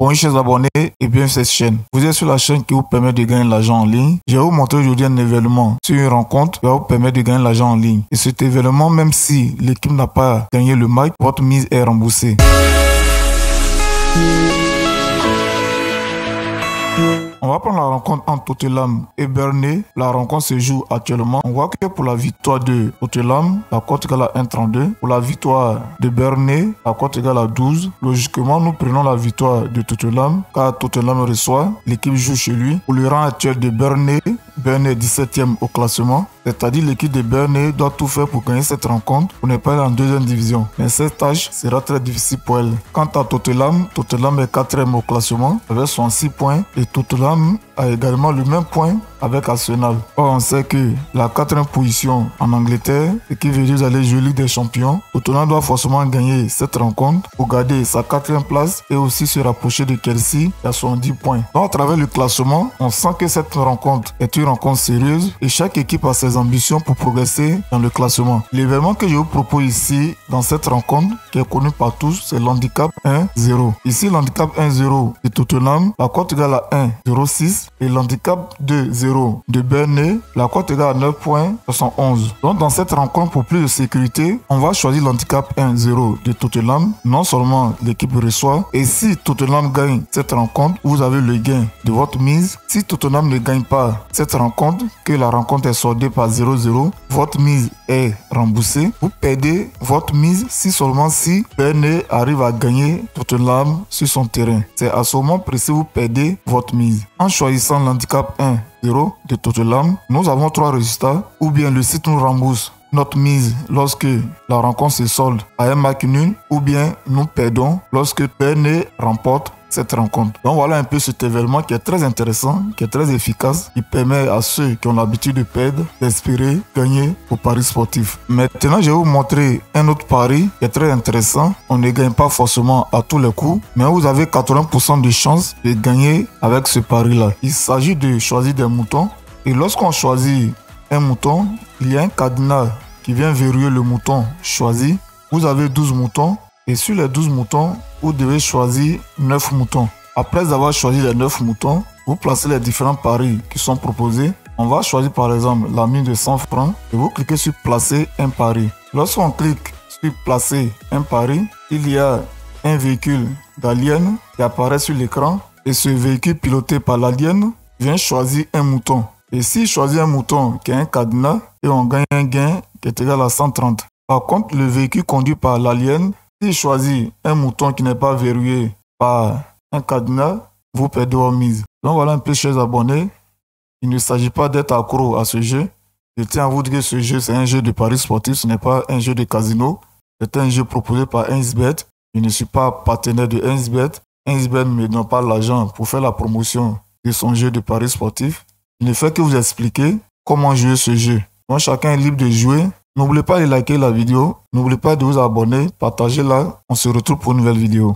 Bonjour chers abonnés et bienvenue sur cette chaîne. Vous êtes sur la chaîne qui vous permet de gagner de l'argent en ligne. Je vais vous montrer aujourd'hui un événement sur une rencontre qui va vous permettre de gagner de l'argent en ligne. Et cet événement, même si l'équipe n'a pas gagné le match, votre mise est remboursée. On va prendre la rencontre entre Tottenham et Burnley. La rencontre se joue actuellement. On voit que pour la victoire de Tottenham, la cote égale à 1,32. Pour la victoire de Burnley, la cote égale à 12. Logiquement, nous prenons la victoire de Tottenham car Tottenham reçoit. L'équipe joue chez lui. Pour le rang actuel de Burnley est 17e au classement. C'est-à-dire l'équipe de Burnley doit tout faire pour gagner cette rencontre pour ne pas aller en deuxième division. Mais cette tâche sera très difficile pour elle. Quant à Tottenham est 4e au classement avec 66 points et Tottenham a également le même point avec Arsenal. Or, on sait que la 4e position en Angleterre, ce qui veut dire d'aller jouer Ligue des Champions, Tottenham doit forcément gagner cette rencontre pour garder sa 4e place et aussi se rapprocher de Chelsea à 70 points. Donc, à travers le classement, on sent que cette rencontre est une rencontre sérieuse et chaque équipe a ses ambitions pour progresser dans le classement. L'événement que je vous propose ici dans cette rencontre, qui est connu par tous, c'est l'handicap 1-0. Ici, l'handicap 1-0 de Tottenham, la cote égale à 1,06 et l'handicap 2-0 de Burnley, la cote égale à 9,71. Donc dans cette rencontre, pour plus de sécurité, on va choisir l'handicap 1-0 de Tottenham. Non seulement l'équipe reçoit, et si Tottenham gagne cette rencontre, vous avez le gain de votre mise. Si Tottenham ne gagne pas cette rencontre, que la rencontre est soldée par 0-0, votre mise est remboursée. Vous perdez votre mise si Burnley arrive à gagner Tottenham sur son terrain. C'est à ce moment précis vous perdez votre mise. En choisissant l'handicap 1-0 de Tottenham, nous avons 3 résultats. Ou bien le site nous rembourse notre mise lorsque la rencontre se solde à un match nul, ou bien nous perdons lorsque Burnley remporte cette rencontre. Donc voilà un peu cet événement qui est très intéressant, qui est très efficace, qui permet à ceux qui ont l'habitude de perdre d'espérer gagner au pari sportif. Maintenant, je vais vous montrer un autre pari qui est très intéressant. On ne gagne pas forcément à tous les coups, mais vous avez 80% de chances de gagner avec ce pari-là. Il s'agit de choisir des moutons et lorsqu'on choisit un mouton, il y a un cadenas qui vient verrouiller le mouton choisi. Vous avez 12 moutons. Et sur les 12 moutons, vous devez choisir 9 moutons. Après avoir choisi les 9 moutons, vous placez les différents paris qui sont proposés. On va choisir par exemple la mise de 100 francs et vous cliquez sur placer un pari. Lorsqu'on clique sur placer un pari, il y a un véhicule d'alien qui apparaît sur l'écran et ce véhicule piloté par l'alien vient choisir un mouton. Et s'il choisit un mouton qui a un cadenas, et on gagne un gain qui est égal à 130. Par contre, le véhicule conduit par l'alien, s'il choisit un mouton qui n'est pas verrouillé par un cadenas, vous perdez votre mise. Donc voilà un peu, chers abonnés. Il ne s'agit pas d'être accro à ce jeu. Je tiens à vous dire que ce jeu, c'est un jeu de paris sportif, ce n'est pas un jeu de casino. C'est un jeu proposé par 1xBet. Je ne suis pas partenaire de 1xBet. 1xBet ne me donne pas l'argent pour faire la promotion de son jeu de paris sportif. Il ne fait que vous expliquer comment jouer ce jeu. Donc chacun est libre de jouer. N'oubliez pas de liker la vidéo. N'oubliez pas de vous abonner, partagez-la. On se retrouve pour une nouvelle vidéo.